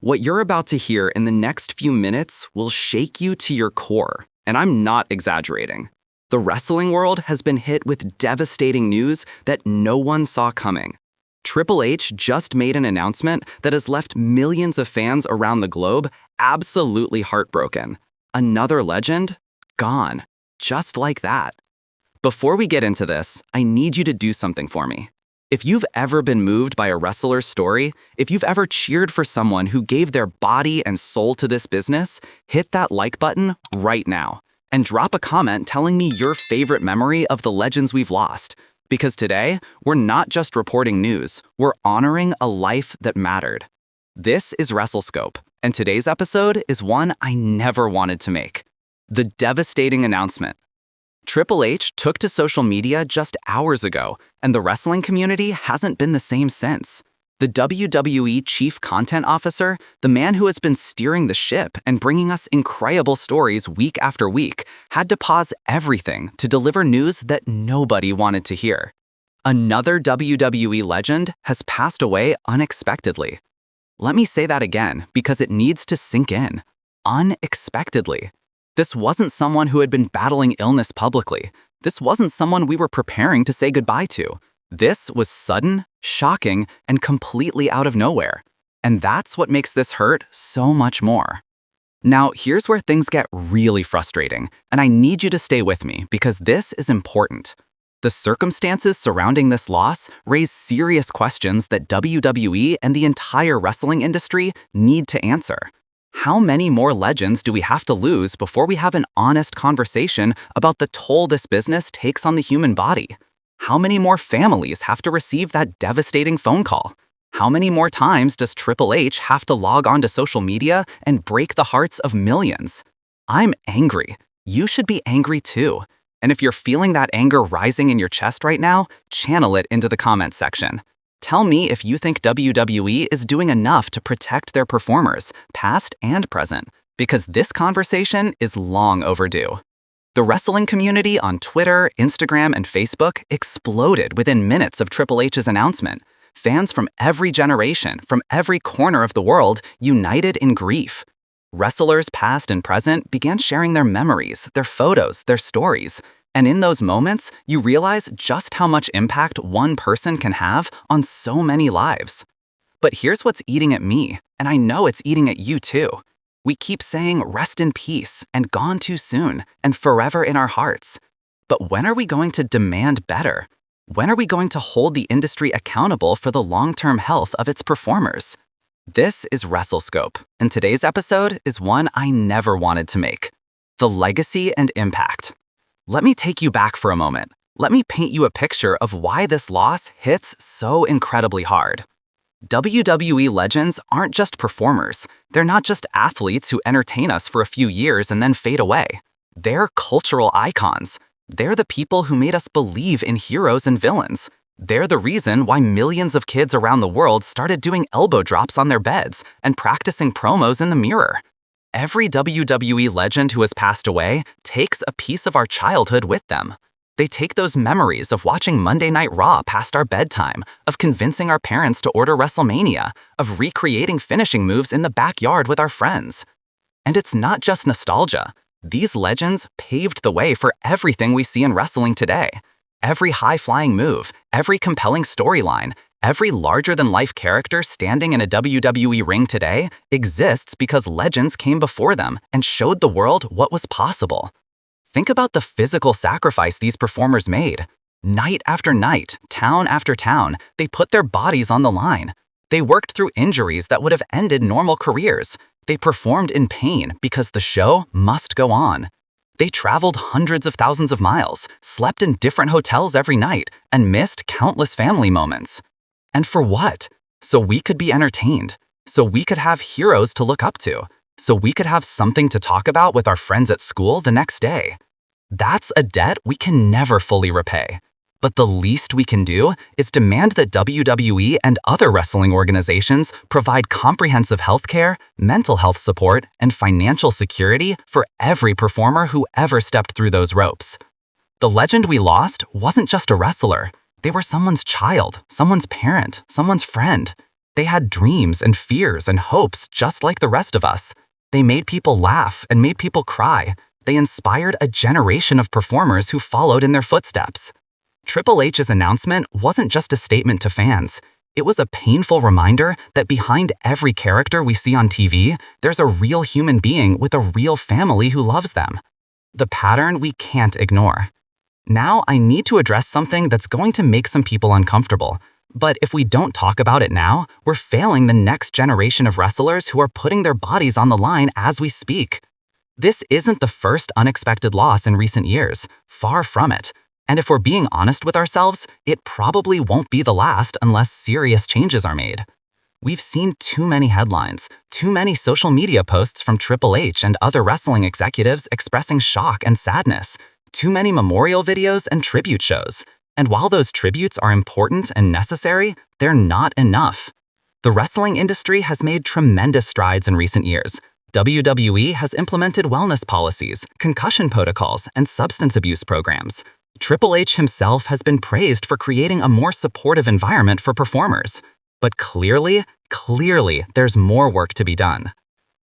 What you're about to hear in the next few minutes will shake you to your core, and I'm not exaggerating. The wrestling world has been hit with devastating news that no one saw coming. Triple H just made an announcement that has left millions of fans around the globe absolutely heartbroken. Another legend? Gone. Just like that. Before we get into this, I need you to do something for me. If you've ever been moved by a wrestler's story, if you've ever cheered for someone who gave their body and soul to this business, hit that like button right now and drop a comment telling me your favorite memory of the legends we've lost. Because today, we're not just reporting news, we're honoring a life that mattered. This is Wrestle Scope, and today's episode is one I never wanted to make. The devastating announcement. Triple H took to social media just hours ago, and the wrestling community hasn't been the same since. The WWE Chief Content Officer, the man who has been steering the ship and bringing us incredible stories week after week, had to pause everything to deliver news that nobody wanted to hear. Another WWE legend has passed away unexpectedly. Let me say that again because it needs to sink in. Unexpectedly. This wasn't someone who had been battling illness publicly. This wasn't someone we were preparing to say goodbye to. This was sudden, shocking, and completely out of nowhere. And that's what makes this hurt so much more. Now, here's where things get really frustrating, and I need you to stay with me because this is important. The circumstances surrounding this loss raise serious questions that WWE and the entire wrestling industry need to answer. How many more legends do we have to lose before we have an honest conversation about the toll this business takes on the human body? How many more families have to receive that devastating phone call? How many more times does Triple H have to log on to social media and break the hearts of millions? I'm angry. You should be angry too. And if you're feeling that anger rising in your chest right now, channel it into the comments section. Tell me if you think WWE is doing enough to protect their performers, past and present, because this conversation is long overdue. The wrestling community on Twitter, Instagram, and Facebook exploded within minutes of Triple H's announcement. Fans from every generation, from every corner of the world, united in grief. Wrestlers past and present began sharing their memories, their photos, their stories. And in those moments, you realize just how much impact one person can have on so many lives. But here's what's eating at me, and I know it's eating at you too. We keep saying rest in peace and gone too soon and forever in our hearts. But when are we going to demand better? When are we going to hold the industry accountable for the long-term health of its performers? This is Wrestle Scope, and today's episode is one I never wanted to make. The legacy and impact. Let me take you back for a moment. Let me paint you a picture of why this loss hits so incredibly hard. WWE legends aren't just performers. They're not just athletes who entertain us for a few years and then fade away. They're cultural icons. They're the people who made us believe in heroes and villains. They're the reason why millions of kids around the world started doing elbow drops on their beds and practicing promos in the mirror. Every WWE legend who has passed away takes a piece of our childhood with them. They take those memories of watching Monday Night Raw past our bedtime, of convincing our parents to order WrestleMania, of recreating finishing moves in the backyard with our friends. And it's not just nostalgia. These legends paved the way for everything we see in wrestling today. Every high-flying move, every compelling storyline, every larger-than-life character standing in a WWE ring today exists because legends came before them and showed the world what was possible. Think about the physical sacrifice these performers made. Night after night, town after town, they put their bodies on the line. They worked through injuries that would have ended normal careers. They performed in pain because the show must go on. They traveled hundreds of thousands of miles, slept in different hotels every night, and missed countless family moments. And for what? So we could be entertained. So we could have heroes to look up to. So we could have something to talk about with our friends at school the next day. That's a debt we can never fully repay. But the least we can do is demand that WWE and other wrestling organizations provide comprehensive healthcare, mental health support, and financial security for every performer who ever stepped through those ropes. The legend we lost wasn't just a wrestler. They were someone's child, someone's parent, someone's friend. They had dreams and fears and hopes just like the rest of us. They made people laugh and made people cry. They inspired a generation of performers who followed in their footsteps. Triple H's announcement wasn't just a statement to fans. It was a painful reminder that behind every character we see on TV, there's a real human being with a real family who loves them. The pattern we can't ignore. Now I need to address something that's going to make some people uncomfortable. But if we don't talk about it now, we're failing the next generation of wrestlers who are putting their bodies on the line as we speak. This isn't the first unexpected loss in recent years, far from it. And if we're being honest with ourselves, it probably won't be the last unless serious changes are made. We've seen too many headlines, too many social media posts from Triple H and other wrestling executives expressing shock and sadness, too many memorial videos and tribute shows. And while those tributes are important and necessary, they're not enough. The wrestling industry has made tremendous strides in recent years. WWE has implemented wellness policies, concussion protocols, and substance abuse programs. Triple H himself has been praised for creating a more supportive environment for performers. But clearly, there's more work to be done.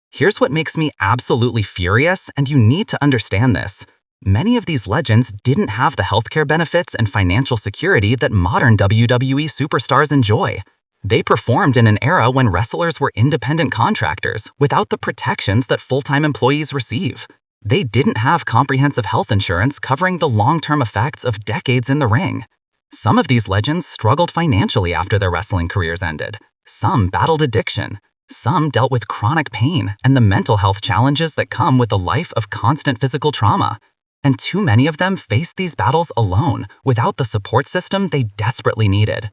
Here's what makes me absolutely furious, and you need to understand this. Many of these legends didn't have the healthcare benefits and financial security that modern WWE superstars enjoy. They performed in an era when wrestlers were independent contractors without the protections that full-time employees receive. They didn't have comprehensive health insurance covering the long-term effects of decades in the ring. Some of these legends struggled financially after their wrestling careers ended. Some battled addiction. Some dealt with chronic pain and the mental health challenges that come with a life of constant physical trauma. And too many of them faced these battles alone, without the support system they desperately needed.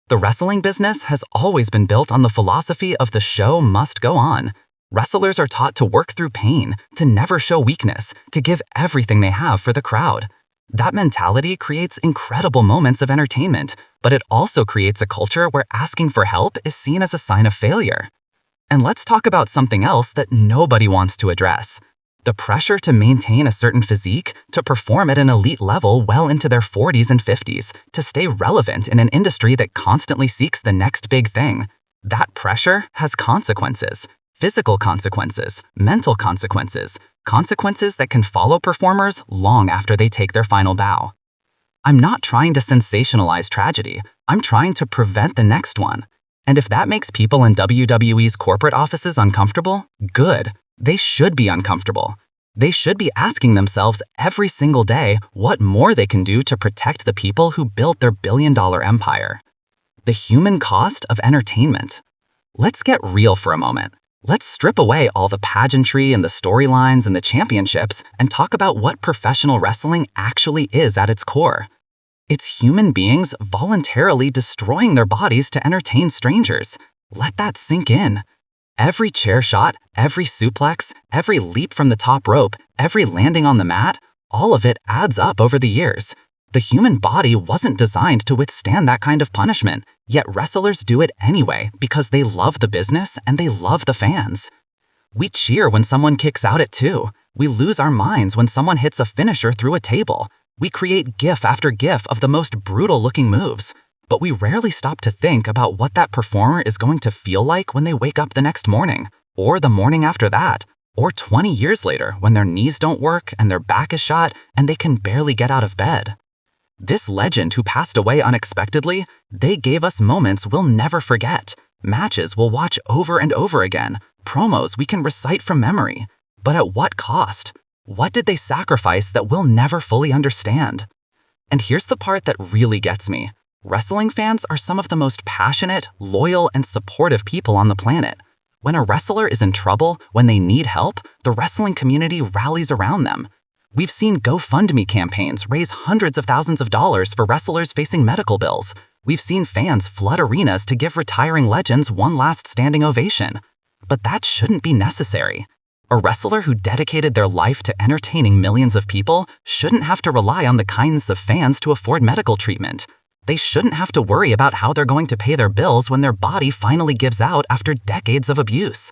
The wrestling business has always been built on the philosophy of the show must go on. Wrestlers are taught to work through pain, to never show weakness, to give everything they have for the crowd. That mentality creates incredible moments of entertainment, but it also creates a culture where asking for help is seen as a sign of failure. And let's talk about something else that nobody wants to address. The pressure to maintain a certain physique, to perform at an elite level well into their 40s and 50s, to stay relevant in an industry that constantly seeks the next big thing. That pressure has consequences. Physical consequences, mental consequences, consequences that can follow performers long after they take their final bow. I'm not trying to sensationalize tragedy. I'm trying to prevent the next one. And if that makes people in WWE's corporate offices uncomfortable, good. They should be uncomfortable. They should be asking themselves every single day what more they can do to protect the people who built their billion-dollar empire. The human cost of entertainment. Let's get real for a moment. Let's strip away all the pageantry and the storylines and the championships and talk about what professional wrestling actually is at its core. It's human beings voluntarily destroying their bodies to entertain strangers. Let that sink in. Every chair shot, every suplex, every leap from the top rope, every landing on the mat, all of it adds up over the years. The human body wasn't designed to withstand that kind of punishment, yet wrestlers do it anyway because they love the business and they love the fans. We cheer when someone kicks out at 2. We lose our minds when someone hits a finisher through a table. We create GIF after GIF of the most brutal-looking moves. But we rarely stop to think about what that performer is going to feel like when they wake up the next morning, or the morning after that, or 20 years later when their knees don't work and their back is shot and they can barely get out of bed. This legend who passed away unexpectedly, they gave us moments we'll never forget, matches we'll watch over and over again, promos we can recite from memory. But at what cost? What did they sacrifice that we'll never fully understand? And here's the part that really gets me. Wrestling fans are some of the most passionate, loyal, and supportive people on the planet. When a wrestler is in trouble, when they need help, the wrestling community rallies around them. We've seen GoFundMe campaigns raise hundreds of thousands of dollars for wrestlers facing medical bills. We've seen fans flood arenas to give retiring legends one last standing ovation. But that shouldn't be necessary. A wrestler who dedicated their life to entertaining millions of people shouldn't have to rely on the kindness of fans to afford medical treatment. They shouldn't have to worry about how they're going to pay their bills when their body finally gives out after decades of abuse.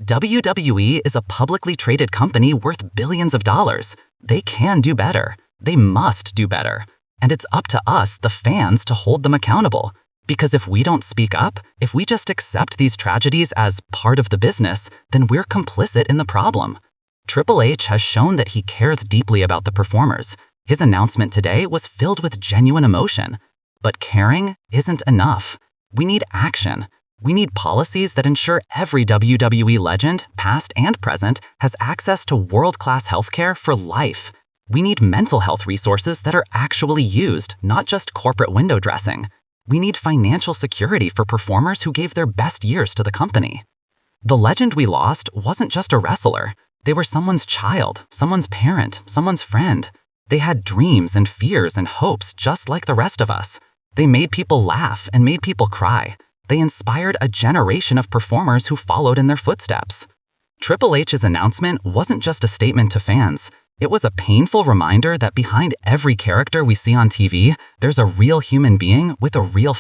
WWE is a publicly traded company worth billions of dollars. They can do better. They must do better. And it's up to us, the fans, to hold them accountable. Because if we don't speak up, if we just accept these tragedies as part of the business, then we're complicit in the problem. Triple H has shown that he cares deeply about the performers. His announcement today was filled with genuine emotion. But caring isn't enough. We need action. We need policies that ensure every WWE legend, past and present, has access to world-class healthcare for life. We need mental health resources that are actually used, not just corporate window dressing. We need financial security for performers who gave their best years to the company. The legend we lost wasn't just a wrestler. They were someone's child, someone's parent, someone's friend. They had dreams and fears and hopes just like the rest of us. They made people laugh and made people cry. They inspired a generation of performers who followed in their footsteps. Triple H's announcement wasn't just a statement to fans. It was a painful reminder that behind every character we see on TV, there's a real human being with a real